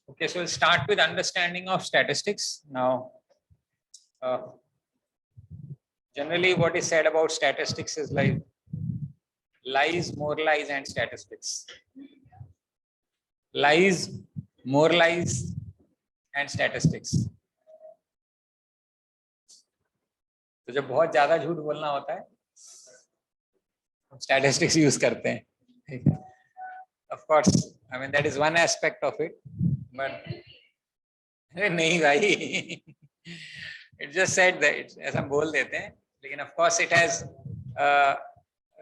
Okay, so we'll start with understanding of statistics. Now, generally what is said about statistics is like lies, more lies, and statistics. Lies, more lies, and statistics. तो जब बहुत ज्यादा झूठ बोलना होता है, statistics use करते हैं. ठीक है. Of course, I mean that is one aspect of it, but नहीं भाई. It just said that ऐसा बोल देते हैं, लेकिन of course it has a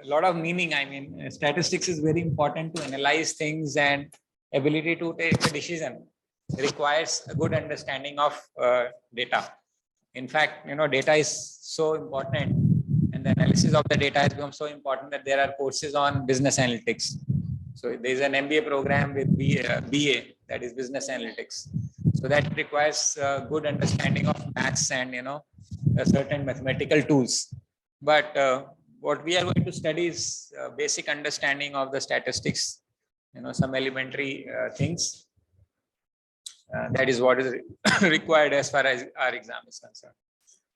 lot of meaning. I mean, statistics is very important to analyze things, and ability to take a decision requires a good understanding of data. In fact, data is so important, and the analysis of the data has become so important that there are courses on business analytics. So there is an MBA program with BA, that is business analytics. So that requires good understanding of maths and certain mathematical tools. But what we are going to study is basic understanding of the statistics, some elementary things. That is what is required as far as our exam is concerned.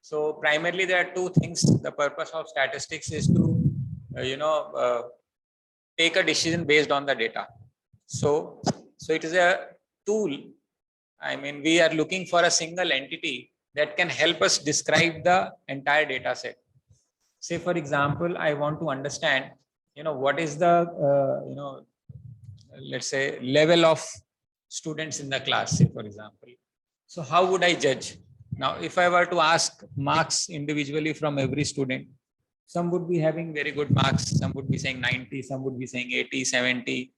So primarily there are two things. The purpose of statistics is to take a decision based on the data. So it is a tool. I mean, we are looking for a single entity that can help us describe the entire data set. Say, for example, I want to understand, what is the, let's say, level of students in the class, say, for example. So how would I judge? Now, if I were to ask marks individually from every student, some would be having very good marks, some would be saying 90, some would be saying 80, 70.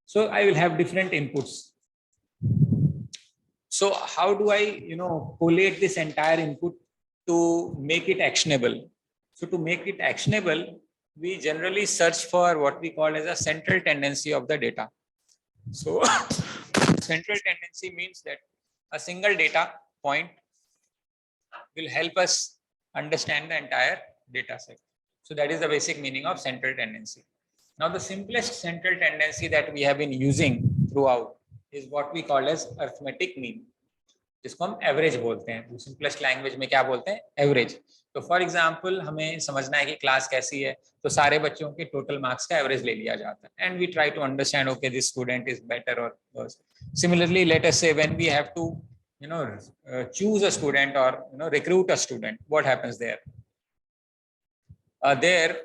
So I will have different inputs. So how do I, collate this entire input to make it actionable? So to make it actionable, we generally search for what we call as a central tendency of the data. So central tendency means that a single data point will help us understand the entire data set. So that is the basic meaning of central tendency. Now the simplest central tendency that we have been using throughout is what we call as arithmetic mean, जिसको हम average बोलते हैं. Simplest language में क्या बोलते हैं? Average. तो for example हमें समझना है कि क्लास कैसी है, तो सारे बच्चों के टोटल मार्क्स का एवरेज ले लिया जाता है, and we try to understand okay this student is better और worse. Similarly let us say when we have to choose a student or recruit a student, what happens there? There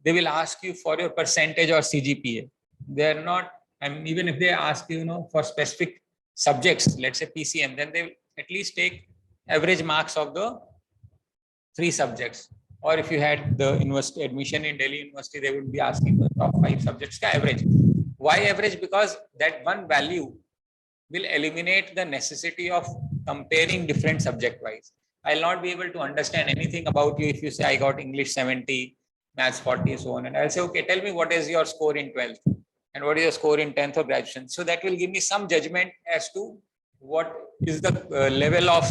they will ask you for your percentage or CGPA. They are not, I mean, even if they ask you for specific subjects, let's say PCM, then they at least take average marks of the 3 subjects. Or if you had the university admission in Delhi University, they would be asking for top 5 subjects ka average. Why average? Because that one value will eliminate the necessity of comparing different subject wise. I'll not be able to understand anything about you if you say I got English 70, Maths 40, so on, and I'll say, okay, tell me what is your score in 12th and what is your score in 10th or graduation. So that will give me some judgment as to what is the level of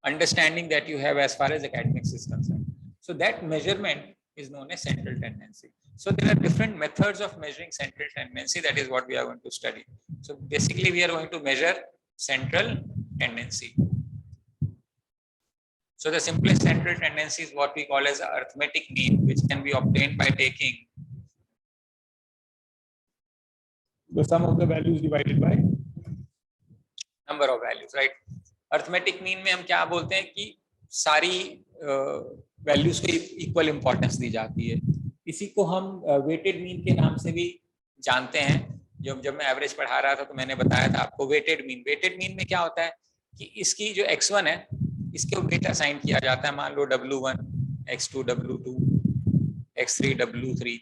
understanding that you have as far as academics is concerned. So that measurement is known as central tendency. So there are different methods of measuring central tendency. That is what we are going to study. So basically we are going to measure central tendency. So the simplest central tendency is what we call as arithmetic mean, which can be obtained by taking the sum of the values divided by number of values, right? Arithmetic mean में हम क्या बोलते हैं कि सारी values को equal importance दी जाती है. इसी को हम वेटेड मीन के नाम से भी जानते हैं. जब मैं एवरेज पढ़ा रहा था तो मैंने बताया था आपको वेटेड मीन. वेटेड मीन में क्या होता है कि इसकी जो x1 है इसके वेट असाइन किया जाता है. मान लो W1, X2, W2, X3, W3,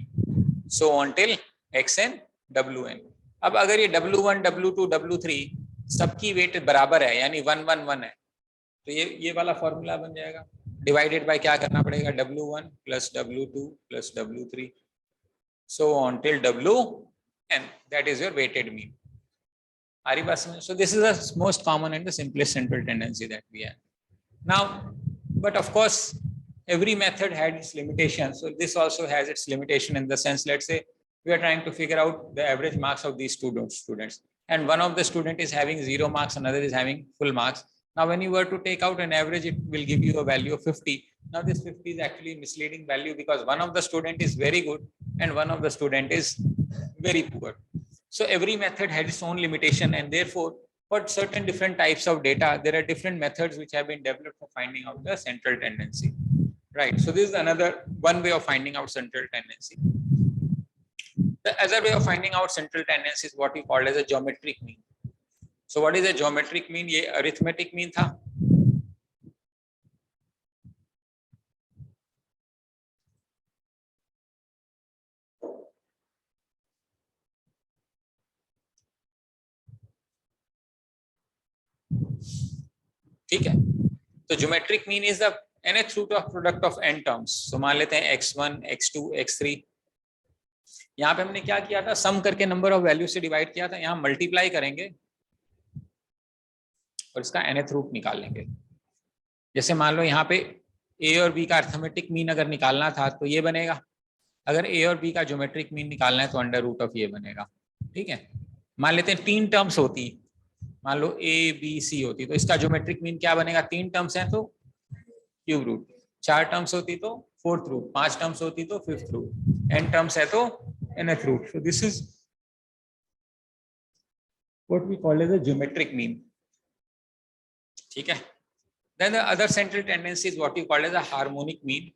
so on till Xn, Wn. अब अगर ये W1, W2, W3 सबकी वेट बराबर है, यानी 1, 1, 1 है, तो ये वाला फॉर्मूला बन जाएगा. डिवाइडेड बाय क्या करना पड़ेगा? W1 plus W2 plus W3, so on till Wn. That is your weighted mean. So this is the most common and the simplest central tendency that we have. Now, but of course, every method had its limitations. So this also has its limitation in the sense, let's say we are trying to figure out the average marks of these students. and one of the student is having 0 marks, another is having full marks. Now when you were to take out an average, it will give you a value of 50. Now this 50 is actually misleading value because one of the student is very good and one of the student is very poor. So every method had its own limitation, and therefore for certain different types of data, there are different methods which have been developed for finding out the central tendency. Right. So this is another one way of finding out central tendency. The other way of finding out central tendency is what we call as a geometric mean. So what is a geometric mean? ये arithmetic mean था. ठीक है. तो geometric mean is the nth root of product of n terms. So मान लेते हैं x1, x2, x3. यहाँ पे हमने क्या किया था? सम करके नंबर ऑफ वैल्यू से डिवाइड किया था. यहाँ मल्टीप्लाई करेंगे और इसका nth रूट निकाल लेंगे. जैसे मान लो यहाँ पे a और b का अर्थमेटिक मीन अगर निकालना था तो ये बनेगा. अगर a और b का ज्योमेट्रिक मीन निकालना है तो अंडर रूट ऑफ ये बनेगा. ठीक है. मान लेते हैं 3 टर्म्स होती, मान लो a b c होती, तो इसका ज्योमेट्रिक मीन क्या बनेगा? 3 टर्म्स हैं तो क्यूब रूट, 4 टर्म्स होती तो 4th रूट, 5 टर्म्स होती तो 5th रूट, n टर्म्स है तो nth root. So this is what we call as a geometric mean. ठीक है. Then the other central tendency is what we call as a harmonic mean.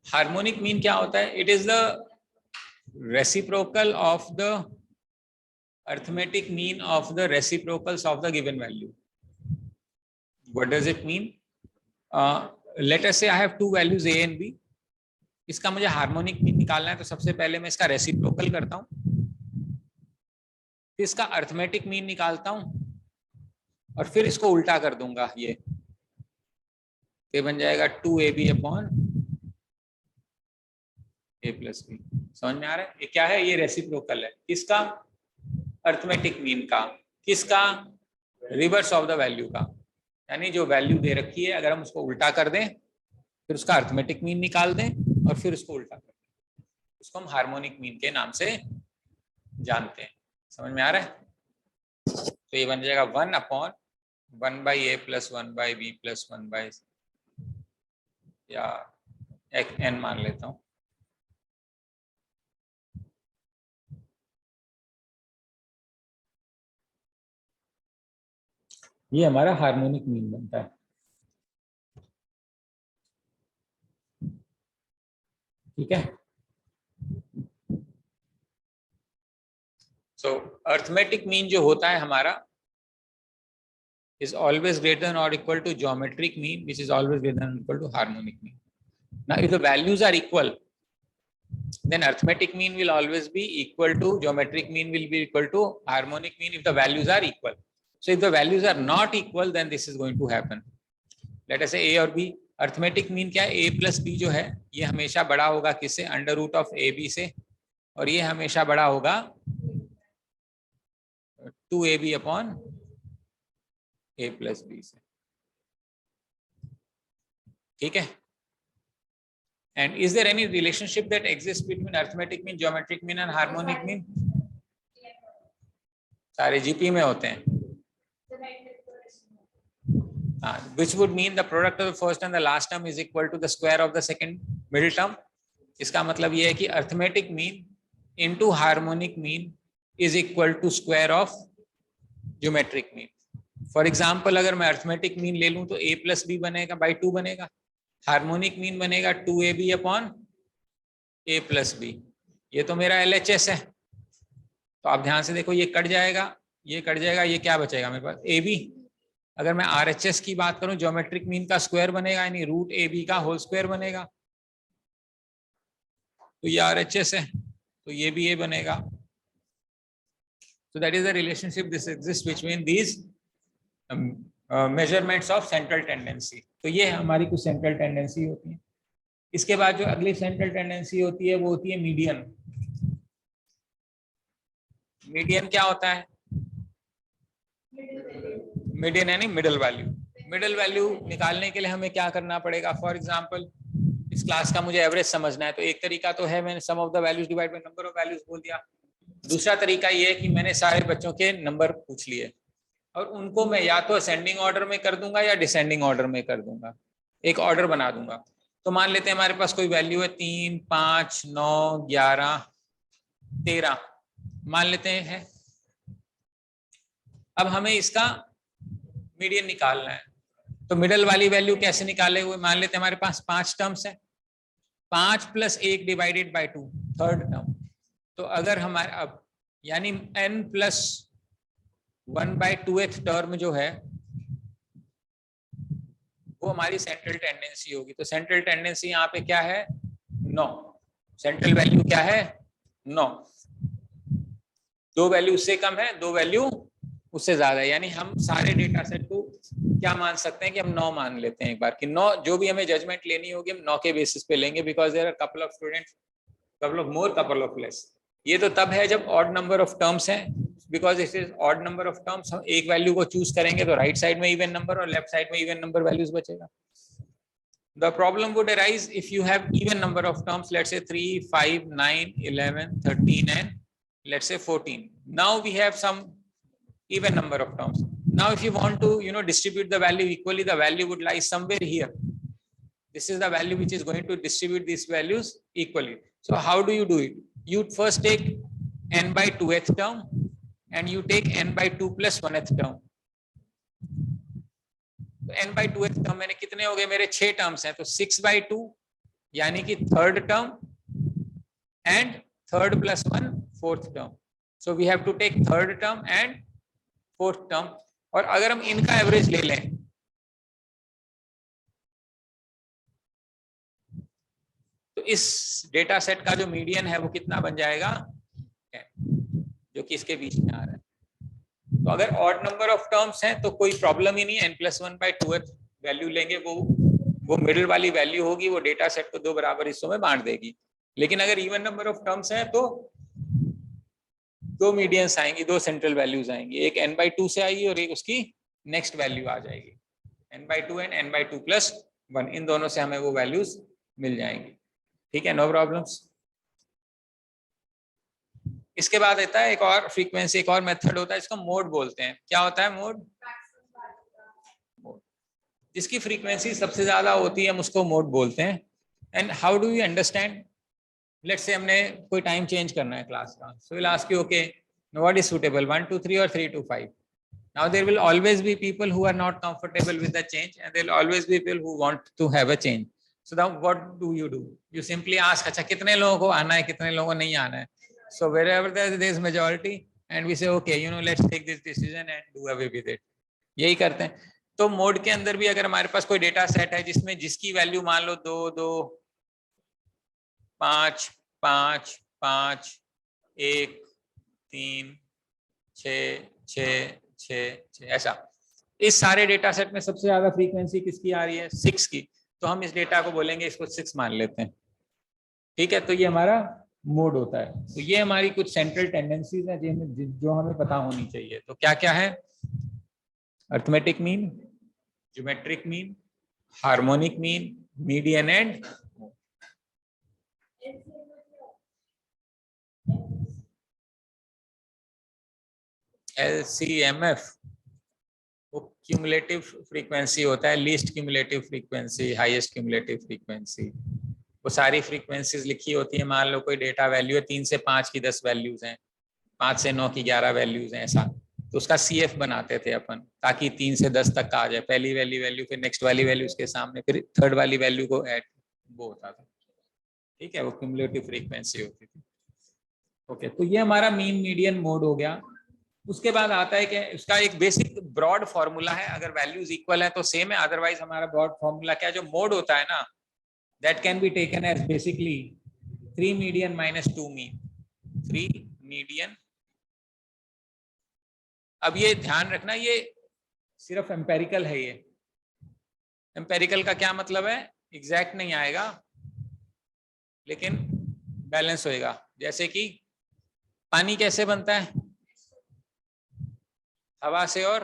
Harmonic mean क्या होता है? It is the reciprocal of the arithmetic mean of the reciprocals of the given value. What does it mean? Let us say I have 2 values a and b. इसका मुझे harmonic mean निकालना है, तो सबसे पहले मैं इसका रेसिप्रोकल करता हूं, फिर इसका अर्थमेटिक मीन निकालता हूं और फिर इसको उल्टा कर दूंगा. ये बन जाएगा 2ab upon a plus B. समझ में आ रहा है? ये क्या है? ये रेसिप्रोकल है. किसका? अर्थमेटिक मीन का. किसका? रिवर्स ऑफ द वैल्यू का. यानी जो वैल्यू दे रखी है अगर हम उसको उल्टा कर दें, फिर उसका अर्थमेटिक मीन निकाल दें और फिर उसको उल्टा कर दें, उसको हम हार्मोनिक मीन के नाम से जानते हैं. समझ में आ रहा है? तो ये बन जाएगा 1 upon 1 by A plus 1 by B plus 1 by, या n मान लेता हूं. ये हमारा हार्मोनिक मीन बनता है. ठीक है. सो अर्थमेटिक मीन जो होता है हमारा is always greater than or equal to geometric mean, which is always greater than or equal to harmonic mean. Now if the values are equal, then arithmetic mean will always be equal to geometric mean will be equal to harmonic mean if the values are equal. So if the values are not equal, then this is going to happen. Let us say a और b. Arithmetic mean क्या है? a plus b जो है ये हमेशा बड़ा होगा किससे? Under root of A B से, और ये हमेशा बड़ा होगा 2ab upon a plus b से. ठीक है. And is there any relationship that exists between arithmetic mean, geometric mean and harmonic mean? सारे GP में होते हैं. Which would mean the product of the first and the last term is equal to the square of the second middle term. इसका मतलब ये है कि arithmetic mean into harmonic mean is equal to square of geometric mean. For example, अगर मैं arithmetic mean ले लूं तो a plus b बनेगा by 2 बनेगा. हार्मोनिक मीन बनेगा 2ab upon a plus B. ये तो मेरा LHS है. तो आप ध्यान से देखो, ये कट जाएगा, ये कट जाएगा, ये क्या बचेगा मेरे पास? ab. अगर मैं RHS की बात करूं, ज्योमेट्रिक मीन का स्क्वायर बनेगा, यानी रूट ab का होल स्क्वायर बनेगा. तो ये RHS है, तो ये भी ये बनेगा. So that is the relationship this exists between these measurements of central tendency. तो ये हमारी कुछ सेंट्रल टेंडेंसी होती है. इसके बाद जो अगली सेंट्रल टेंडेंसी होती है वो होती है मीडियन. मीडियन क्या होता है? मीडियन यानी मिडल वैल्यू. मिडल वैल्यू निकालने के लिए हमें क्या करना पड़ेगा? फॉर एग्जांपल इस क्लास का मुझे एवरेज समझना है, तो एक तरीका तो है मैंने sum of the values divide by number of values बोल दिया। दूसरा तरीका ये है कि मैंने सारे बच्चों के नंबर पूछ लिए और उनको मैं या तो असेंडिंग ऑर्डर में कर दूंगा या डिसेंडिंग ऑर्डर में कर दूंगा, एक ऑर्डर बना दूंगा। तो मान लेते हैं हमारे पास कोई वैल्यू है 3, 5, 9, 11, 13 मान लेते हैं। अब हमें इसका मीडियन निकालना है, तो मिडल वाली वैल्यू कैसे निकाले हुए, मान लेते हैं हमारे पास 5 टर्म्स है, 5 + 1 डिवाइडेड बाय 2 थर्ड टर्म। तो अगर हमारे अब यानी n + 1/2th टर्म जो है वो हमारी सेंट्रल टेंडेंसी होगी। तो सेंट्रल टेंडेंसी यहाँ पे क्या है 9, सेंट्रल वैल्यू क्या है 9। 2 वैल्यू उससे कम है, 2 वैल्यू उससे ज्यादा है, यानी हम सारे डेटा सेट को क्या मान सकते हैं कि हम 9 मान लेते हैं एक बार कि 9 जो भी हमें जजमेंट लेनी होगी हम 9 के बेसिस पे लेंगे, because there are couple of students, couple of more, couple of less. ये तो तब है जब ऑड नंबर ऑफ टर्म्स है, because it is odd number of terms. हम एक वैल्यू को चूज करेंगे तो राइट साइड में इवन नंबर और लेफ्ट साइड में इवन नंबर वैल्यूज बचेगा। The problem would arise if you have even number of terms, let's say 3, 5, 9, 11, 13 and let's say 14. Now we have some even number of terms. Now if you want to distribute the value equally, the value would lie somewhere here. This is the value which is going to distribute these values equally. So how do you do it? You first take n/2th term and you take n/2 + 1th term. तो n/2th term मैंने कितने हो गए, मेरे 6 terms हैं, तो 6/2 यानी कि third term and third + 1 fourth term. So we have to take third term and fourth term. और अगर हम इनका एवरेज ले लें तो इस डेटा सेट का जो मीडियन है वो कितना बन जाएगा, जो कि इसके बीच में आ रहा है। तो अगर ऑड नंबर ऑफ टर्म्स हैं तो कोई प्रॉब्लम ही नहीं है, n+1/2th वैल्यू लेंगे, वो मिडिल वाली वैल्यू होगी, वो डेटा सेट को 2 बराबर हिस्सों में बांट देगी। लेकिन अगर इवन नंबर ऑफ टर्म्स हैं तो 2 मीडियंस आएंगी, 2 सेंट्रल वैल्यूज आएंगी, एक n/2 से आएगी और एक उसकी नेक्स्ट वैल्यू आ जाएगी, n/2 एंड n/2 + 1, इन दोनों से हमें वो वैल्यूज मिल जाएंगी। ठीक है, नो प्रॉब्लम्स। इसके बाद आता है एक और फ्रीक्वेंसी, एक और मेथड होता है, इसको मोड बोलते हैं। क्या होता है मोड? जिसकी फ्रीक्वेंसी सबसे ज्यादा होती है हम उसको मोड बोलते हैं। And how do you understand? Let's say हमने कोई टाइम चेंज करना है क्लास का, so will ask you okay what is suitable 1 to 3 or 3 to 5. Now there will always be people who are not comfortable with the change and there will always be people who want to have a change. So now what do? You simply ask अच्छा कितने लोगों को आना है, कितने लोगों को नहीं आना है। So wherever there is majority and we say okay let's take this decision and do away with it, यही करते हैं। तो मोड के अंदर भी अगर हमारे पास कोई डेटा सेट है जिसमें जिसकी वैल्यू मान लो 2, 2, 5, 5, 5, 1, 3, 6, 6, 6, ऐसा, इस सारे डेटा सेट में सबसे ज्यादा फ्रीक्वेंसी किसकी आ रही है? 6 की। तो हम इस डेटा को बोलेंगे इसको 6 मान लेते हैं। ठीक है, तो ये हमारा मोड होता है। तो ये हमारी कुछ सेंट्रल टेंडेंसीज हैं जो हमें पता होनी चाहिए। तो क्या क्या है? Arithmetic mean, geometric mean, harmonic mean, median and LCMF। वो क्यूमुलेटिव फ्रीक्वेंसी होता है, least cumulative frequency, highest cumulative frequency. वो सारी फ्रीक्वेंसीज लिखी होती है। मान लो कोई डेटा वैल्यू है 3 से 5 की 10 वैल्यूज हैं, 5 से 9 की 11 वैल्यूज हैं, ऐसा। तो उसका CF बनाते थे अपन ताकि 3 से 10 तक का आ जाए, पहली वाली वैल्यू, फिर नेक्स्ट वाली वैल्यू उसके सामने, फिर थर्ड वाली वैल्यू को ऐड, वो होता था। ठीक है, वो क्यूमुलेटिव फ्रीक्वेंसी होती थी। ओके, तो ये हमारा मीन मीडियन मोड हो गया। उसके बाद आता है कि उसका एक बेसिक ब्रॉड फॉर्मूला है, अगर वैल्यूज इक्वल है तो सेम है, अदरवाइज हमारा ब्रॉड फॉर्मूला क्या है? जो मोड होता है ना, that can be taken as basically 3 median - 2 mean, 3 median. अब ये ध्यान रखना, ये सिर्फ एम्पेरिकल है। ये एम्पेरिकल का क्या मतलब है? एग्जैक्ट नहीं आएगा लेकिन बैलेंस होएगा। जैसे कि पानी कैसे बनता है? हवा से और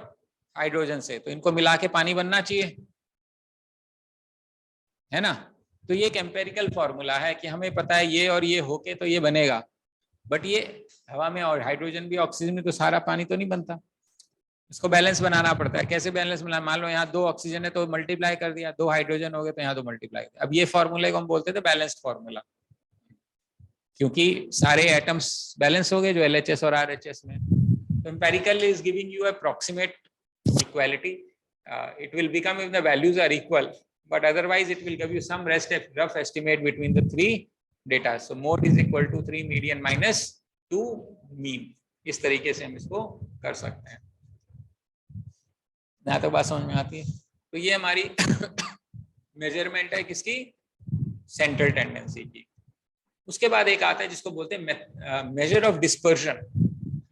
हाइड्रोजन से, तो इनको मिला के पानी बनना चाहिए, है ना? तो ये एक एम्पेरिकल फॉर्मूला है कि हमें पता है ये और ये होके तो ये बनेगा, बट ये हवा में और हाइड्रोजन भी ऑक्सीजन में तो सारा पानी तो नहीं बनता, इसको बैलेंस बनाना पड़ता है। कैसे बैलेंस बनाना, मान लो यहाँ 2 ऑक्सीजन है तो मल्टीप्लाई कर दिया, 2 हाइड्रोजन हो गए तो यहाँ 2 मल्टीप्लाई। अब ये फॉर्मूले को हम बोलते थे बैलेंस्ड फॉर्मूला, क्योंकि सारे एटम्स बैलेंस हो गए जो LHS और RHS में। तो empirical is giving you approximate equality, it will become if the values are equal, but otherwise it will give you some rough estimate between the 3 data. So mode is equal to 3 median minus 2 mean. इस तरीके से हम इसको कर सकते हैं। ना तो बात समझ में आती है। तो ये हमारी मेजरमेंट है किसकी, सेंट्रल टेंडेंसी की। उसके बाद एक आता है जिसको बोलते हैं major of dispersion.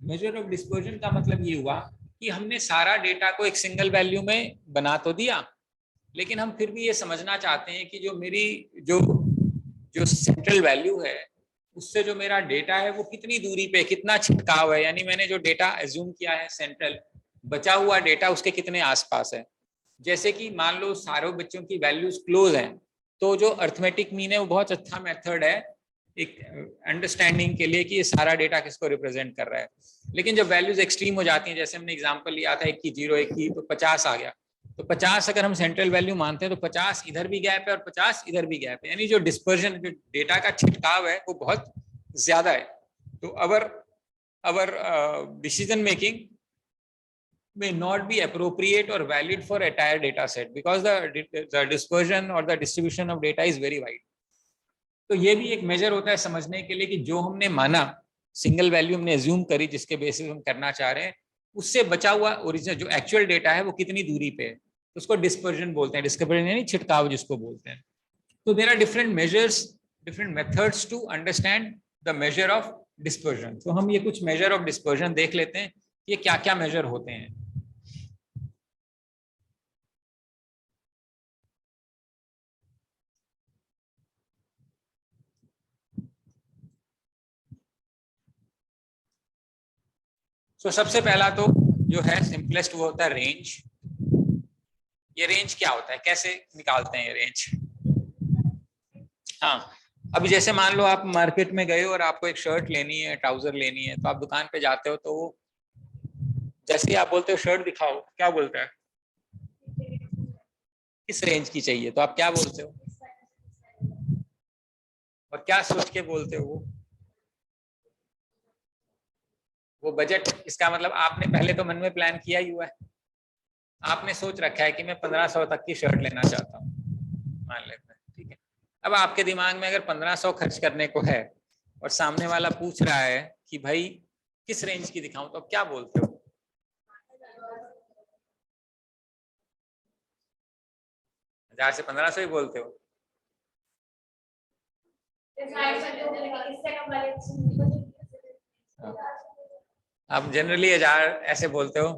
Major of dispersion का मतलब ये हुआ कि हमने सारा डेटा को एक सिंगल वैल्यू में बना तो दिया, लेकिन हम फिर भी ये समझना चाहते हैं कि जो मेरी जो सेंट्रल वैल्यू है उससे जो मेरा डेटा है वो कितनी दूरी पे, कितना छिटकाव है, यानी मैंने जो डेटा एज्यूम किया है सेंट्रल, बचा हुआ डेटा उसके कितने आसपास है। जैसे कि मान लो सारे बच्चों की वैल्यूज क्लोज हैं, तो जो अर्थमेटिक मीन है वो बहुत अच्छा मेथड है एक अंडरस्टैंडिंग के लिए कि ये सारा डेटा किसको रिप्रेजेंट कर रहा है। लेकिन जब वैल्यूज एक्सट्रीम हो जाती हैं, जैसे हमने एग्जांपल लिया था 1 की 0, 1 की, तो 50 आ गया, तो 50 अगर हम सेंट्रल वैल्यू मानते हैं तो 50 इधर भी गैप है और 50 इधर भी गैप है, यानी जो डिस्पर्जन, जो डेटा का छिटकाव है वो बहुत ज्यादा है। तो our decision making may not be appropriate or valid for entire data set because the dispersion or the distribution of data is very wide. तो ये भी एक मेजर होता है समझने के लिए कि जो हमने माना, सिंगल वैल्यू हमने एज्यूम करी जिसके बेसिस हम करना चाह रहे हैं, उससे बचा हुआ ओरिजिनल जो एक्चुअल डेटा है वो कितनी दूरी पे है, उसको डिस्पर्जन बोलते हैं। डिस्पर्जन यानी छिटकाव जिसको बोलते हैं। तो there are different measures, different methods to understand the measure of dispersion. तो हम ये कुछ मेजर ऑफ डिस्पर्जन देख लेते हैं, ये क्या क्या मेजर होते हैं। तो सबसे पहला तो जो है सिंपलेस्ट वो होता है रेंज। ये रेंज क्या होता है, कैसे निकालते हैं ये रेंज? हाँ, अभी जैसे मान लो आप मार्केट में गए और आपको एक शर्ट लेनी है, ट्राउजर लेनी है, तो आप दुकान पे जाते हो, तो जैसे ही आप बोलते हो शर्ट दिखाओ, क्या बोलता है, किस रेंज की चाहिए, तो आप क्या बोलते हो और क्या सोच के बोलते हो? वो बजट, इसका मतलब आपने पहले तो मन में प्लान किया ही हुआ है, आपने सोच रखा है कि मैं 1500 तक की शर्ट लेना चाहता हूँ, मान लेते हैं, ठीक है। अब आपके दिमाग में अगर 1500 खर्च करने को है और सामने वाला पूछ रहा है कि भाई किस रेंज की दिखाऊं, तो आप क्या बोलते हो? 1000 से 1500 ही बोलते हो? आप जनरली 1000 ऐसे बोलते हो?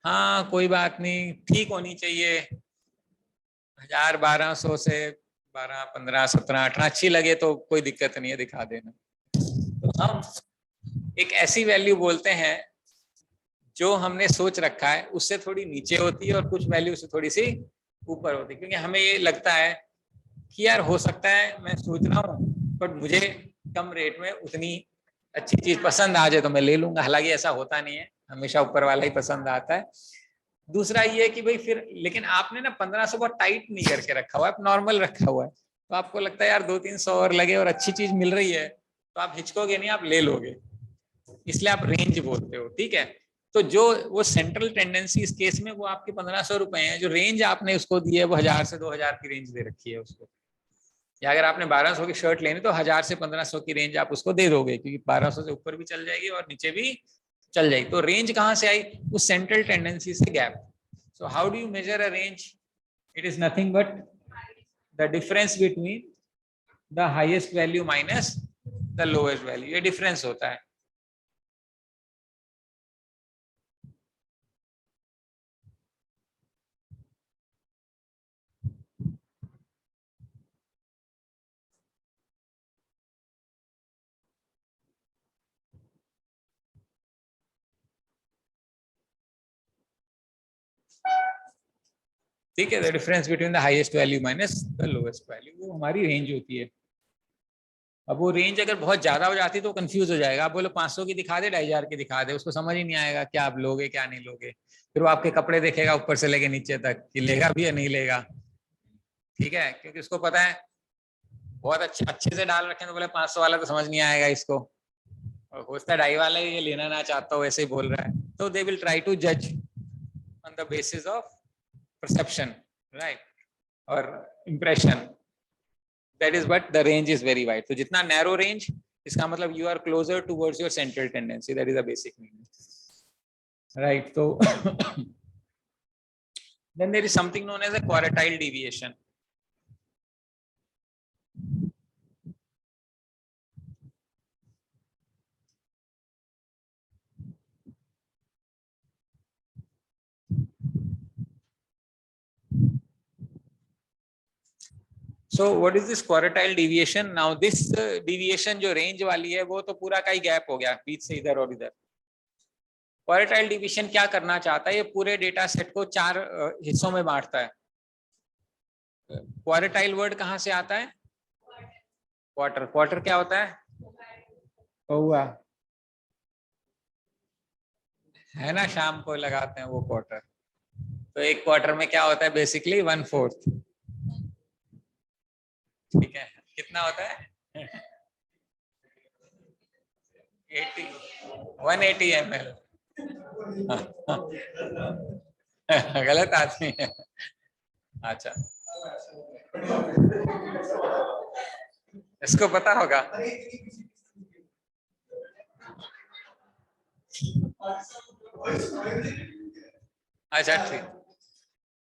हाँ कोई बात नहीं, ठीक होनी चाहिए, 1000 1200 से 12 15 17 18 अच्छी लगे तो कोई दिक्कत नहीं है, दिखा देना। तो हम एक ऐसी वैल्यू बोलते हैं जो हमने सोच रखा है उससे थोड़ी नीचे होती है और कुछ वैल्यू से थोड़ी सी ऊपर होती है, क्योंकि हमें ये लगता है कि यार हो सकता है मैं सोच रहा हूँ बट मुझे कम रेट में उतनी अच्छी चीज पसंद आ जाए तो मैं ले लूंगा। हालांकि ऐसा होता नहीं है, हमेशा ऊपर वाला ही पसंद आता है। दूसरा ये कि भाई फिर लेकिन आपने ना 1500 बहुत टाइट नहीं करके रखा हुआ है, नॉर्मल रखा हुआ है, तो आपको लगता है यार 200-300 और लगे और अच्छी चीज मिल रही है तो आप हिचकोगे नहीं, आप ले लोगे, इसलिए आप रेंज बोलते हो, ठीक है। तो जो वो सेंट्रल टेंडेंसी इस केस में वो आपके 1500 रुपए हैं, जो रेंज आपने उसको दी है वो 1000 से 2000 की रेंज दे रखी है उसको, या अगर आपने 1200 की शर्ट लेनी तो 1000 से 1500 की रेंज आप उसको दे दोगे, क्योंकि 1200 से ऊपर भी चल जाएगी और नीचे भी चल जाएगी। तो रेंज कहां से आई? उस सेंट्रल टेंडेंसी से gap. So how do you measure a range? It is nothing but the difference between the highest value minus the lowest value, ये डिफरेंस होता है। ठीक है, the difference between the highest value minus the lowest value, वो हमारी range होती है। अब वो रेंज अगर बहुत ज्यादा हो जाती है तो कंफ्यूज हो जाएगा, आप बोलो 500 की दिखा दे 2500 की दिखा दे, उसको समझ ही नहीं आएगा क्या आप लोगे क्या नहीं लोगे, फिर वो आपके कपड़े देखेगा ऊपर से लेके नीचे तक कि लेगा भी या नहीं लेगा। ठीक है, क्योंकि उसको पता है बहुत अच्छे अच्छे से डाल रखे हैं, तो बोले 500 वाला तो समझ नहीं आएगा इसको, और हो सकता है 2.5 वाला ये लेना ना चाहता हो, वैसे ही बोल रहा है, तो दे विल ट्राई टू जज on the basis of perception, right, और impression, that is but the range is very wide. तो जितना नैरो रेंज, इसका मतलब you are closer towards your central tendency, that is the basic meaning, right. तो then there is something known as a quartile deviation. So what is this quartile deviation? Now this deviation जो range वाली है वो तो पूरा का ही gap हो गया बीच से इधर और इधर। क्वार्टाइल डिवीजन क्या करना चाहता है, ये पूरे डेटा सेट को 4 हिस्सों में बांटता है। क्वार्टाइल वर्ड कहाँ से आता है? क्वार्टर, क्वार्टर क्या होता है? हुआ है ना, शाम को लगाते हैं वो क्वार्टर, तो एक क्वार्टर में क्या होता है बेसिकली 1/4, ठीक है, कितना होता है 180 ml। गलत आदमी है, अच्छा इसको पता होगा। अच्छा ठीक,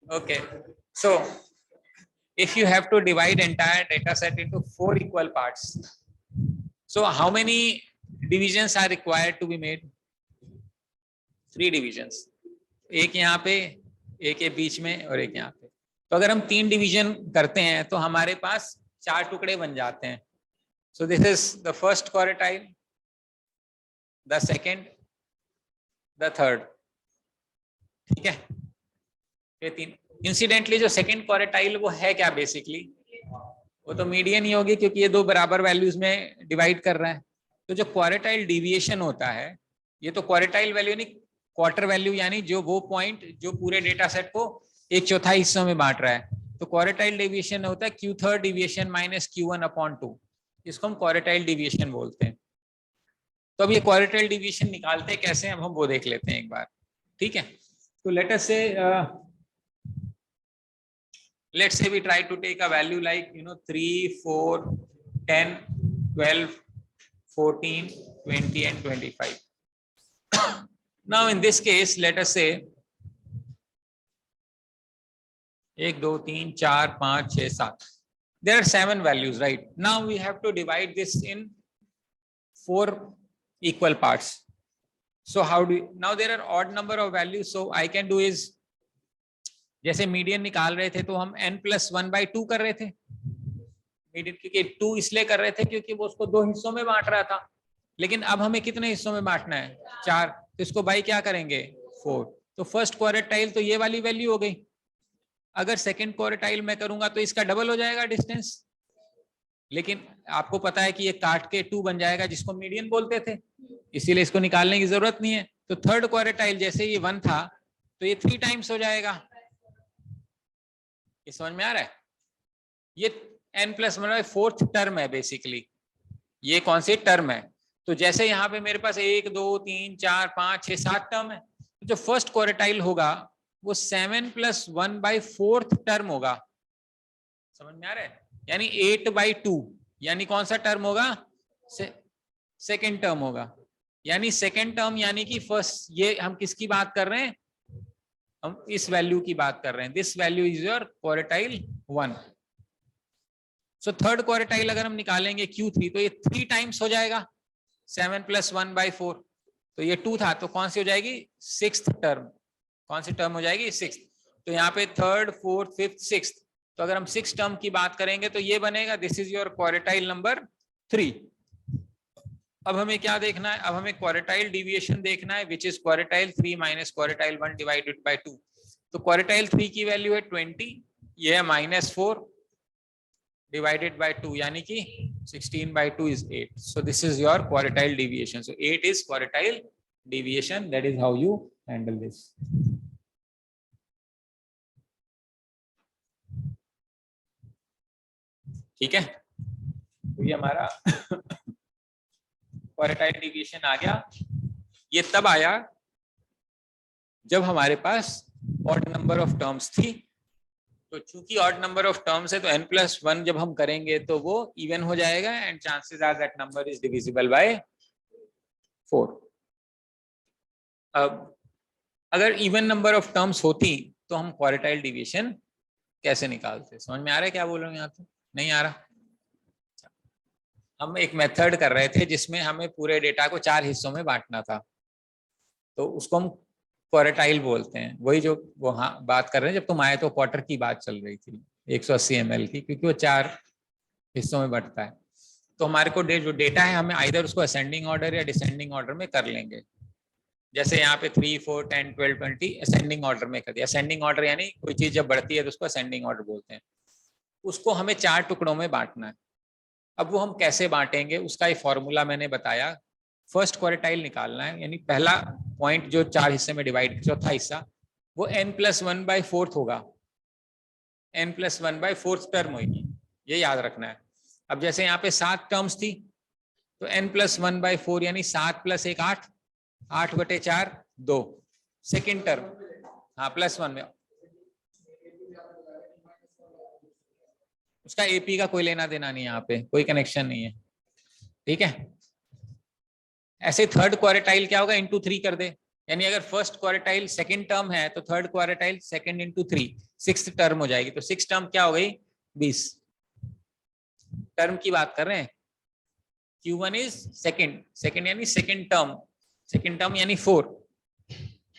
okay, so if you have to divide entire data set into 4 equal parts, so how many divisions are required to be made? 3 divisions, एक यहाँ पे, एक ये बीच में और एक यहाँ पे। तो अगर हम 3 डिवीजन करते हैं तो हमारे पास 4 टुकड़े बन जाते हैं। So this is the first quartile, the second, the third, ठीक है, ये 3। इंसिडेंटली जो सेकंड क्वार्टाइल वो है क्या बेसिकली, वो तो मीडियन ही होगी क्योंकि ये 2 बराबर वैल्यूज में डिवाइड कर रहा है। तो जो क्वार्टाइल डिविएशन होता है, ये तो क्वार्टाइल वैल्यू नहीं, क्वार्टर वैल्यू, यानी जो वो पॉइंट जो पूरे डेटा सेट को 1/4 हिस्सों में बांट रहा है, तो क्वार्टाइल डिविएशन होता है Q3 डिविएशन माइनस Q1/2, इसको हम क्वार्टाइल डिविएशन बोलते हैं। तो अब ये क्वार्टाइल डिविएशन निकालते कैसे, अब हम वो देख लेते हैं एक बार, ठीक है। तो लेट अस से let's say we try to take a value like 3, 4, 10, 12, 14, 20 and 25. Now in this case let us say 1 2 3 4 5 6 7, there are 7 values, right? Now we have to divide this in 4 equal parts. So how do you, now there are odd number of values, so I can do is, जैसे median निकाल रहे थे तो हम n+1/2 कर रहे थे median, क्योंकि 2 इसलिए कर रहे थे क्योंकि वो उसको 2 हिस्सों में बांट रहा था, लेकिन अब हमें कितने हिस्सों में बांटना है 4, तो इसको बाई क्या करेंगे 4। तो फर्स्ट क्वार्टाइल तो ये वाली वैल्यू हो गई, अगर सेकंड क्वार्टाइल में करूंगा तो इसका डबल हो जाएगा डिस्टेंस, लेकिन आपको पता है कि ये काट के 2 बन जाएगा जिसको मीडियन बोलते थे, इसीलिए इसको निकालने की जरूरत नहीं है। तो थर्ड क्वार्टाइल जैसे ये 1 था तो ये 3 टाइम्स हो जाएगा, ये समझ में आ रहा है, ये n+1/4 टर्म है बेसिकली, ये कौन सी टर्म है। तो जैसे यहाँ पे मेरे पास 1 2 3 4 5 6 7 टर्म है, तो जो फर्स्ट क्वार्टाइल होगा वो 7+1/4 टर्म होगा, समझ में आ रहा है, यानी 8/2, यानी कौन सा टर्म होगा, सेकेंड टर्म होगा, यानी सेकेंड टर्म, यानी कि फर्स्ट, ये हम किसकी बात कर रहे हैं, हम इस वैल्यू की बात कर रहे हैं, this value is your quartile 1। So third quartile अगर हम निकालेंगे Q3 तो ये 3 टाइम्स हो जाएगा 7+1/4, तो ये 2 था, तो कौन सी हो जाएगी 6th टर्म, कौन सी टर्म हो जाएगी 6th। तो यहाँ पे 3rd 4th 5th 6th, तो अगर हम 6 टर्म की बात करेंगे तो ये बनेगा, this is your quartile number 3। अब हमें क्या देखना है, अब हमें क्वार्टाइल डिविएशन देखना है, which is quartile 3 minus quartile 1 divided by 2। तो क्वार्टाइल 3 की वैल्यू है 20, ये है -4 divided by 2 यानी कि 16/2 is 8. So this is your quartile deviation. So 8 is quartile deviation. That is how you handle this. ठीक है, तो ये हमारा क्वार्टाइल डिवीजन आ गया। ये तब आया जब हमारे पास ऑड नंबर ऑफ टर्म्स थी। तो चूंकि ऑड नंबर ऑफ टर्म्स है तो n+1 जब हम करेंगे तो वो इवन हो जाएगा and chances are that number is divisible by 4। अब अगर इवन नंबर ऑफ टर्म्स होती तो हम क्वार्टाइल डिवीजन कैसे निकालते? समझ में आ रहा है क्या बोल रहे हो? यहाँ तो नहीं आ रहा। हम एक मेथड कर रहे थे जिसमें हमें पूरे डेटा को 4 हिस्सों में बांटना था, तो उसको हम क्वार्टाइल बोलते हैं। वही जो वो हाँ बात कर रहे हैं, जब तुम आए तो क्वार्टर की बात चल रही थी 180 ml की, क्योंकि वो 4 हिस्सों में बंटता है। तो हमारे को जो डेटा है हमें आइदर उसको असेंडिंग ऑर्डर या डिसेंडिंग ऑर्डर में कर लेंगे। जैसे यहाँ पे 3, 4, 10, 12, 20 असेंडिंग ऑर्डर में कर दिया। असेंडिंग ऑर्डर यानी कोई चीज जब बढ़ती है तो उसको असेंडिंग ऑर्डर बोलते हैं। उसको हमें 4 टुकड़ों में बांटना है। अब वो हम कैसे बांटेंगे उसका एक फॉर्मूला मैंने बताया। फर्स्ट क्वार्टाइल निकालना है, यानी पहला पॉइंट जो 4 हिस्से में डिवाइड, चौथा हिस्सा वो n+1/4 होगा। n+1/4 टर्म होगी, ये याद रखना है। अब जैसे यहाँ पे 7 टर्म्स थी तो n+1/4 यानी 7 + 1 8, 8/4 2 सेकेंड टर्म। हाँ +1 में उसका एपी का कोई लेना देना नहीं है, यहाँ पे कोई कनेक्शन नहीं है। ठीक है, ऐसे थर्ड क्वार्टाइल क्या होगा? इंटू 3 कर दे, यानी अगर फर्स्ट क्वार्टाइल सेकंड टर्म है तो third quartile second into 3 6th term हो जाएगी। तो 6 टर्म क्या हो गई? 20 टर्म की बात कर रहे हैं। Q1 इज सेकंड यानी सेकंड टर्म यानी 4,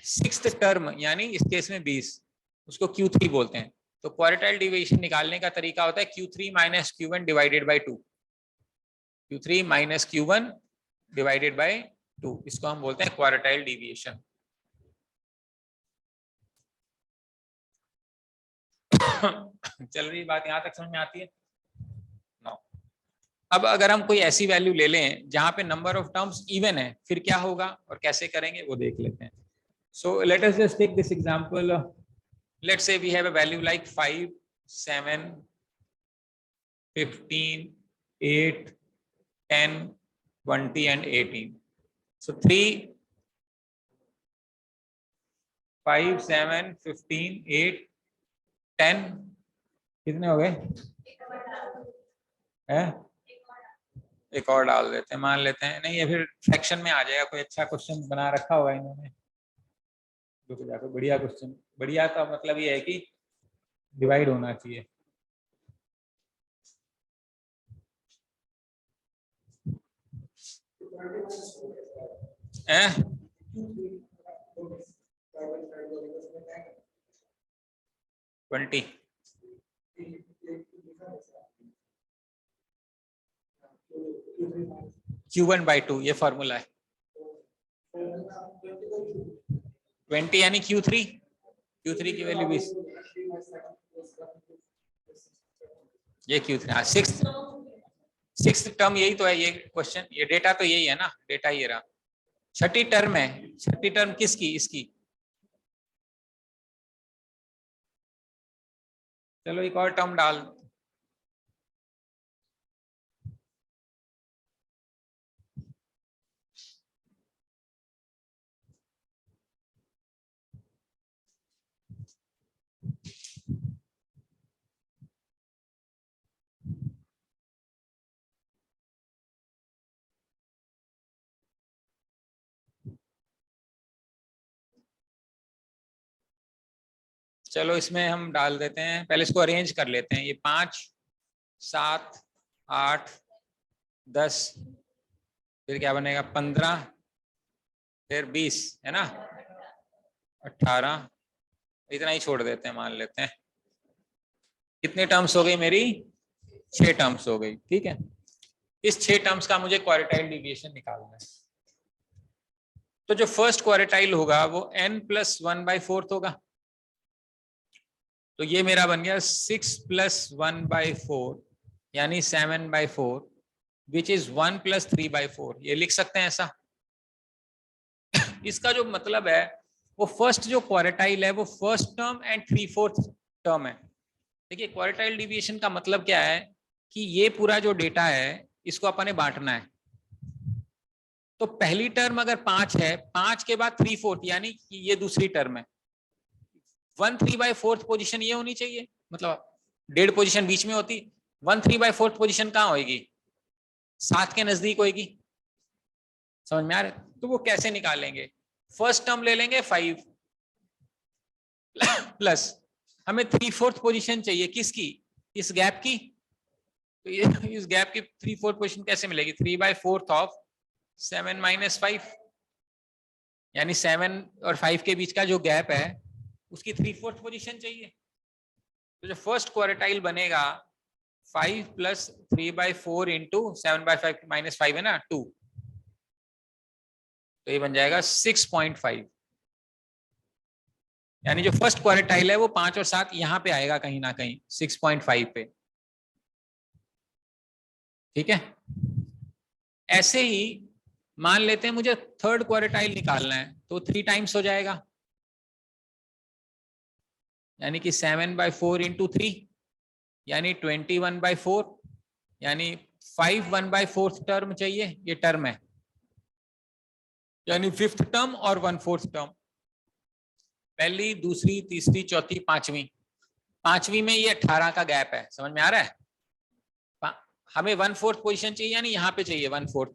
6th टर्म यानी इस केस में 20, उसको Q3 बोलते हैं। तो क्वार्टाइल डिवीजन निकालने का तरीका होता है Q3 - Q1 divided by 2, Q3 - Q1 divided by 2, इसको हम बोलते हैं क्वार्टाइल डिविएशन। चल रही बात यहां तक समझ में आती है? no. अब अगर हम कोई ऐसी वैल्यू ले लें जहां पे नंबर ऑफ टर्म्स इवन है, फिर क्या होगा और कैसे करेंगे वो देख लेते हैं। So let us just take this example. Let's say we have a value like 5, 7, 15, 8, 10, 20 and 18. So 3, 5, 7, 15, 8, 10 कितने हो गए? एक और डाल देते हैं, मान लेते हैं। नहीं, ये फिर फ्रैक्शन में आ जाएगा। कोई अच्छा क्वेश्चन बना रखा होगा इन्होंने, बढ़िया क्वेश्चन। बढ़िया का मतलब ये है कि डिवाइड होना चाहिए। हैं? Q1/2 ये फॉर्मूला है। 20 यानी Q3 की वैल्यू 20, ये Q3। हाँ, 6th टर्म यही तो है। ये क्वेश्चन, ये डेटा तो यही है ना, डेटा ये रहा। छठी टर्म है। छठी टर्म किसकी? इसकी। चलो एक और टर्म डाल। चलो इसमें हम डाल देते हैं, पहले इसको अरेंज कर लेते हैं। ये 5, 7, 8, 10, फिर क्या बनेगा? 15, फिर 20 है ना, 18, इतना ही छोड़ देते हैं, मान लेते हैं। कितने टर्म्स हो गई मेरी? 6 टर्म्स हो गई। ठीक है, इस 6 टर्म्स का मुझे क्वार्टाइल डिविएशन निकालना है। तो जो फर्स्ट क्वार्टाइल होगा वो n+1/4 होगा। तो ये मेरा बन गया 6 + 1/4 यानी 7/4 विच इज 1 + 3/4। ये लिख सकते हैं ऐसा। इसका जो मतलब है वो फर्स्ट जो क्वार्टाइल है वो फर्स्ट टर्म एंड 3/4 टर्म है। देखिए क्वार्टाइल डिविएशन का मतलब क्या है कि ये पूरा जो डेटा है इसको अपन ने बांटना है। तो पहली टर्म अगर 5 है, 5 के बाद 3/4 यानी कि ये दूसरी टर्म है। 1 3/4 पोजीशन ये होनी चाहिए, मतलब 1.5 पोजीशन बीच में होती। 1 3/4 पोजीशन कहाँ होगी? 7 के नजदीक होगी। समझ में आ रहा है? तो वो कैसे निकालेंगे? फर्स्ट टर्म ले लेंगे 5 प्लस हमें 3/4 पोजीशन चाहिए किसकी? इस गैप की। तो ये इस गैप की 3/4 पोजीशन कैसे मिलेगी? 3/4 ऑफ 7 - 5 यानी 7 और 5 के बीच का जो गैप है उसकी 3/4 पोजीशन चाहिए। तो जो फर्स्ट क्वार्टाइल बनेगा 5 + 3/4 इंटू 7/5 -5 है ना 2, तो ये बन जाएगा 6.5। यानी जो फर्स्ट क्वार्टाइल है वो 5 और 7 यहां पे आएगा कहीं ना कहीं 6.5 पे। ठीक है। ऐसे ही मान लेते हैं मुझे थर्ड क्वार्टाइल निकालना है तो 3 टाइम्स हो जाएगा, यानी कि 7/4 इंटू 3 यानी 21/4 यानी 5 1/4 टर्म चाहिए। ये टर्म है यानी 5th टर्म और 1/4 टर्म। पहली, दूसरी, तीसरी, चौथी, पांचवी। पांचवी में ये 18 का गैप है। समझ में आ रहा है? हमें 1/4 पोजीशन चाहिए यानी यहाँ पे चाहिए 1/4,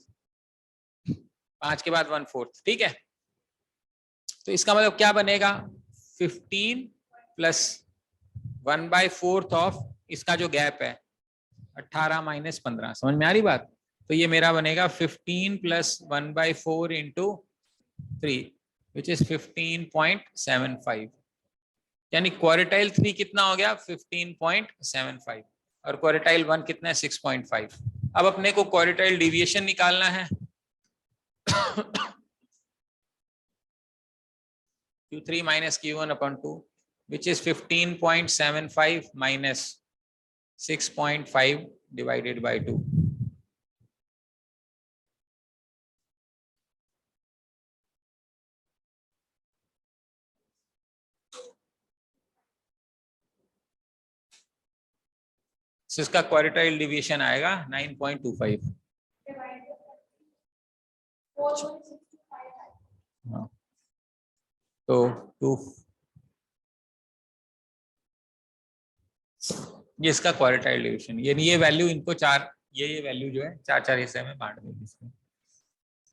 5 के बाद 1/4। ठीक है। तो इसका मतलब क्या बनेगा? 15 + 1/4 ऑफ इसका जो गैप है 18 - 15। समझ में आ रही बात? तो ये मेरा बनेगा 15 + 1/4 इंटू 3 विच इज 15.75। यानी क्वार्टाइल 3 कितना हो गया? 15.75 और क्वार्टाइल 1 कितना है? 6.5। अब अपने को क्वार्टाइल डिविएशन निकालना है। Q3 - Q1/2 which is 15.75 minus 6.5 divided by 2। So इसका क्वार्टाइल डिविएशन आएगा 9.25। तो 2 ये इसका क्वार्टाइल डिविएशन। ये वैल्यू इनको चार, ये वैल्यू जो है 4 हिस्से में बांट देंगे इसमें।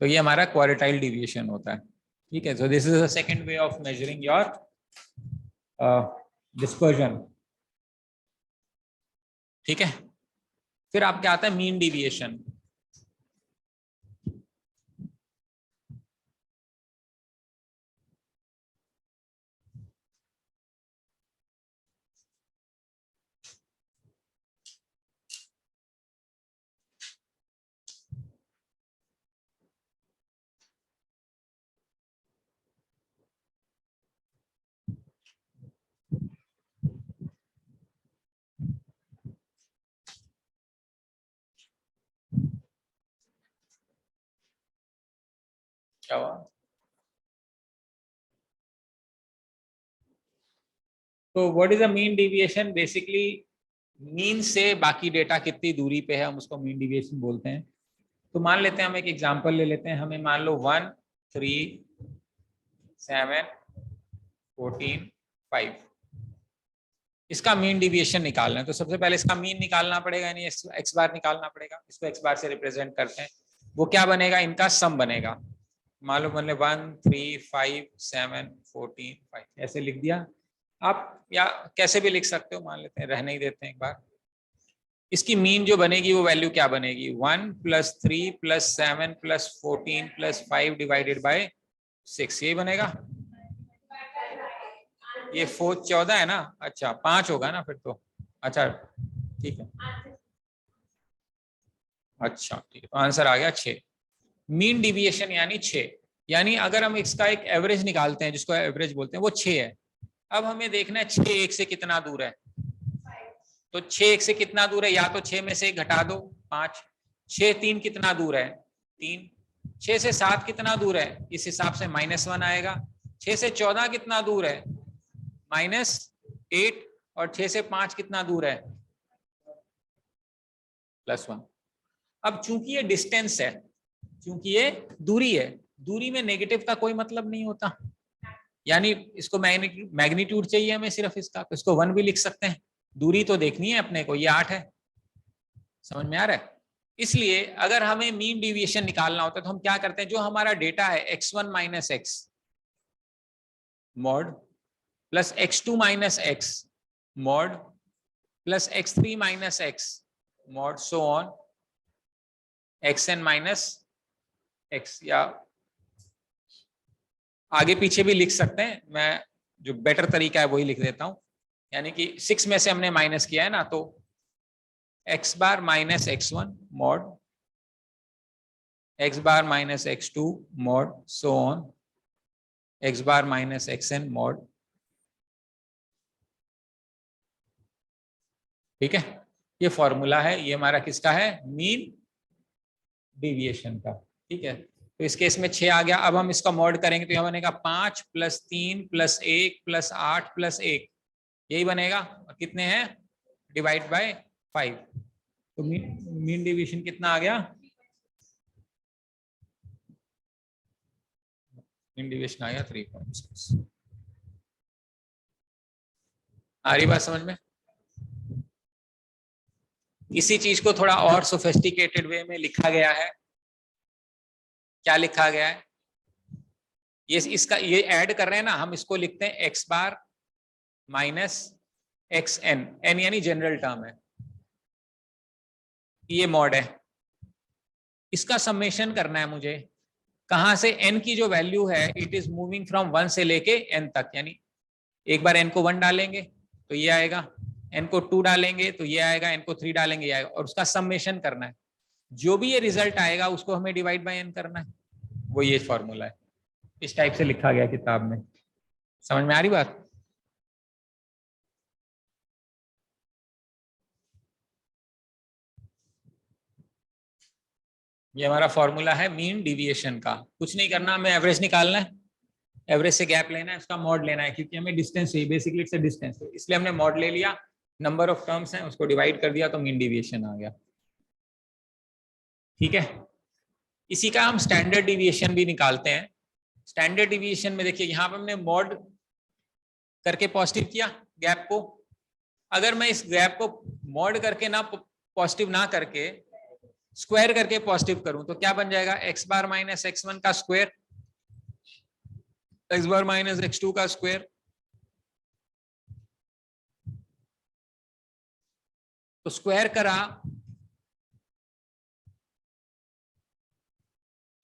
तो ये हमारा क्वार्टाइल डिविएशन होता है। ठीक है। So this is the second way of measuring your dispersion. ठीक है। फिर आपके आता है मीन डिविएशन। क्या हुआ? तो what is a mean deviation? Basically mean से बाकी डेटा कितनी दूरी पे है हम उसको मीन डिविएशन बोलते हैं। तो मान लेते हैं हम एक एग्जांपल ले लेते हैं। हमें मान लो 1 3 7 14 5 इसका मीन डिविएशन निकालना है। तो सबसे पहले इसका मीन निकालना पड़ेगा, यानी एक्स बार निकालना पड़ेगा। इसको एक्स बार से रिप्रेजेंट करते हैं। वो क्या बनेगा? इनका सम बनेगा। मालूम मान लो 1 3 5 7 14 5 ऐसे लिख दिया आप, या कैसे भी लिख सकते हो। मान लेते हैं, रहने ही देते हैं एक बार। इसकी मीन जो बनेगी वो वैल्यू क्या बनेगी? 1 + 3 + 7 + 14 + 5 डिवाइडेड बाय 6 ये बनेगा। ये 14 है ना? अच्छा 5 होगा ना फिर तो। अच्छा ठीक है। अच्छा ठीक है, तो आंसर आ गया 6। मीन डिविएशन यानी 6। यानी अगर हम इसका एक एवरेज निकालते हैं जिसको एवरेज बोलते हैं वो 6 है। अब हमें देखना है 6 1 से कितना दूर है, तो 6 1 से कितना दूर है, या तो 6 में से घटा दो 5, 6 3 कितना दूर है 3, 6 से 7 कितना दूर है, इस हिसाब से -1 आएगा, 6 से 14 कितना दूर है -8, और 6 से 5 कितना दूर है +1। अब चूंकि ये डिस्टेंस है, चूंकि ये दूरी है, दूरी में नेगेटिव का कोई मतलब नहीं होता, यानी इसको मैग्नीट्यूड चाहिए हमें सिर्फ इसका, तो इसको 1 भी लिख सकते हैं, दूरी तो देखनी है अपने को, ये 8 है, समझ में आ रहा है। इसलिए अगर हमें मीन डिविएशन निकालना होता है तो हम क्या करते हैं, जो हमारा डेटा है x1 - x mod plus x2 - x mod plus x3 - x mod so on xn - x, या आगे पीछे भी लिख सकते हैं, मैं जो बेटर तरीका है वही लिख देता हूं, यानी कि 6 में से हमने माइनस किया है ना, तो x bar - x1 mod x bar - x2 mod so on x bar - xn mod. ठीक है, ये फॉर्मूला है, ये हमारा किसका है, मीन डिविएशन का। ठीक है, तो इस केस में 6 आ गया, अब हम इसका मॉड करेंगे तो यह बनेगा 5 + 3 + 1 + 8 + 1, यही बनेगा, और कितने हैं डिवाइड बाय 5, तो मीन डिवीजन कितना आ गया, मीन डिवीजन आ गया 3.6। आ रही बात समझ में। इसी चीज को थोड़ा और सोफिस्टिकेटेड वे में लिखा गया है, क्या लिखा गया है, ये इसका ये ऐड कर रहे हैं ना हम, इसको लिखते हैं x बार - xn, n यानी जनरल टर्म है, ये मॉड है, इसका समेशन करना है मुझे, कहां से n की जो वैल्यू है इट इज मूविंग फ्रॉम 1 से लेके n तक, यानी एक बार n को 1 डालेंगे तो ये आएगा, n को 2 डालेंगे तो ये आएगा, n को 3 डालेंगे ये आएगा, और उसका समेशन करना है, जो भी ये रिजल्ट आएगा उसको हमें डिवाइड बाय n करना है, वो ये फॉर्मूला है, इस टाइप से लिखा गया किताब में। समझ में आ रही बात। ये हमारा फॉर्मूला है मीन डिविएशन का, कुछ नहीं करना, हमें एवरेज निकालना है, एवरेज से गैप लेना है, उसका मॉड लेना है, क्योंकि हमें डिस्टेंस चाहिए, बेसिकली इट्स अ डिस्टेंस, इसलिए हमने मॉड ले लिया, नंबर ऑफ टर्म्स हैं उसको डिवाइड कर दिया तो मीन डिविएशन आ गया। ठीक है, इसी का हम स्टैंडर्ड डिविएशन भी निकालते हैं। स्टैंडर्ड डिविएशन में देखिए, यहाँ पर हमने मॉड करके पॉजिटिव किया गैप को, अगर मैं इस गैप को मॉड करके ना पॉजिटिव ना करके स्क्वायर करके पॉजिटिव करूं तो क्या बन जाएगा, x बार - x1 का स्क्वायर, x बार - x2 का स्क्वायर, तो स्क्वायर करा,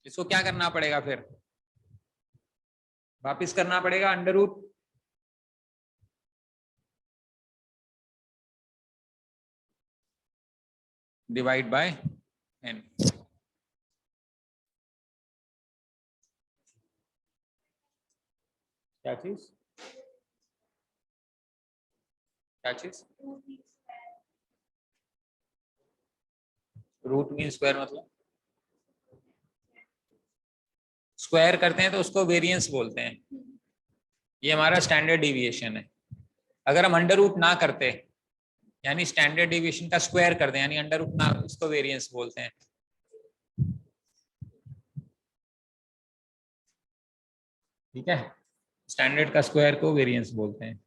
इसको क्या करना पड़ेगा, फिर वापिस करना पड़ेगा under root, divide by n। क्या चीज, क्या चीज, रूट मीन स्क्वायर, मतलब स्क्वायर करते हैं तो उसको वेरिएंस बोलते हैं, ये हमारा स्टैंडर्ड डिविएशन है। अगर हम अंडर रूट ना करते, यानी स्टैंडर्ड डिविएशन का स्क्वायर कर दें, यानी अंडर रूट ना, इसको वेरिएंस बोलते हैं। ठीक है, स्टैंडर्ड का स्क्वायर को वेरिएंस बोलते हैं।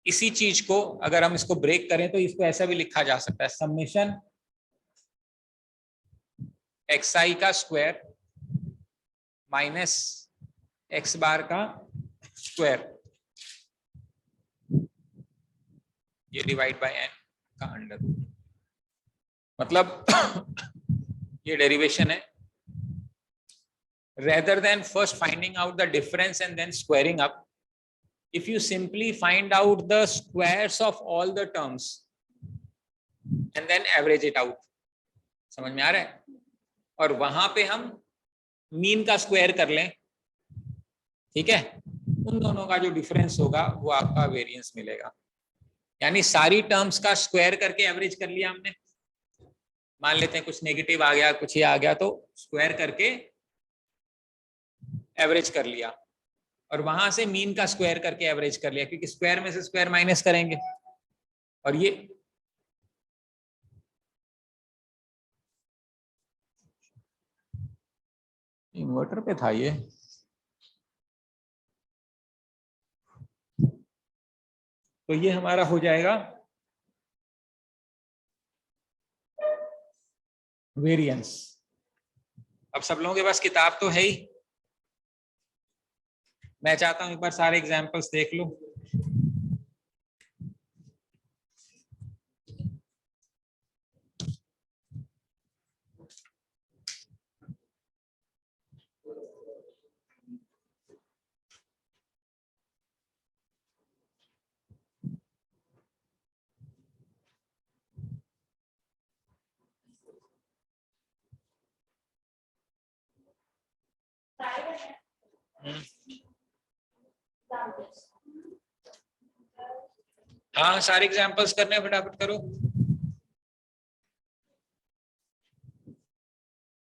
इसी चीज को अगर हम इसको ब्रेक करें तो इसको ऐसा भी लिखा जा सकता है, समेशन xi का स्क्वायर माइनस x बार का स्क्वायर, ये डिवाइड बाय n का अंडर रूट, मतलब ये डेरिवेशन है। rather than first finding out the difference and then squaring up, if you simply find out the squares of all the terms and then average it out, समझ में आ रहा है, और वहां पे हम मीन का स्क्वायर कर लें, ठीक है, उन दोनों का जो डिफरेंस होगा वो आपका वेरिएंस मिलेगा। यानी सारी टर्म्स का स्क्वायर करके एवरेज कर लिया हमने। मान लेते हैं कुछ नेगेटिव आ गया, कुछ ये आ गया, तो स्क्वायर करके एवरेज कर लिया, और वहां से मीन का स्क्वायर करके एवरेज कर लिया, क्योंकि स्क्वायर में से स्क्वायर माइनस करेंगे। और ये इन्वर्टर पे था ये, तो ये हमारा हो जाएगा वेरिएंस। अब सब लोगों के पास किताब तो है ही, मैं चाहता हूं एक बार सारे एग्जांपल्स देख लो। हाँ सारे एग्जांपल्स करने हैं, फटाफट करो।